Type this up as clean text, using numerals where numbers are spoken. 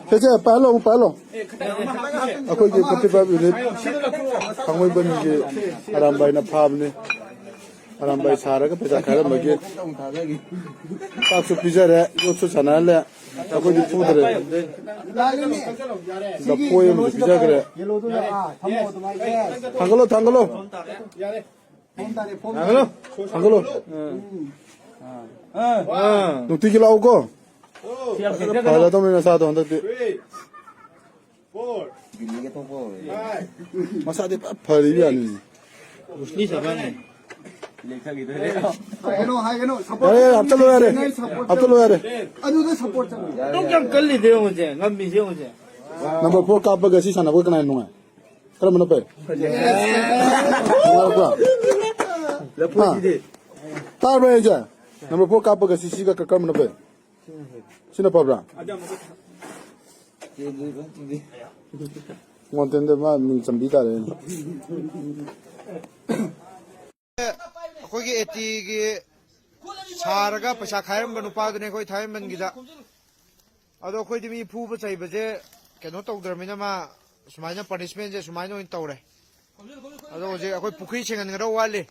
제제 빨로 아코이 게 그때 유닛 강원 번기 아람바이나 파브네 아람바이 사라가 배자 가라 먹게 딱수 비자래 이것도 전화래 아코이 푸드래 나 포엠 비자 그래 당글로 누티기 나오고 바다 도면에 사도 한다데 마사데 파리비 아니 무슨 사반네 앞들로 야래 똥장 걸리 되어오지 남미 되어오지 넘버 4 까빠가 시사나 보거나 농아 그러면 어때 라포시데 따로 이제 넘버 4 까빠가 시시가 그러면 어때 신나 봐라 원텐데 만 좀비다래 거기 에티기 사라가 pesa khayam banu padne koi thai man gida ado koi dimi phu ba chai baje keno tawdramina ma sumaina punishment je sumaina in tawre ado je koi pukhi chengan ngara wale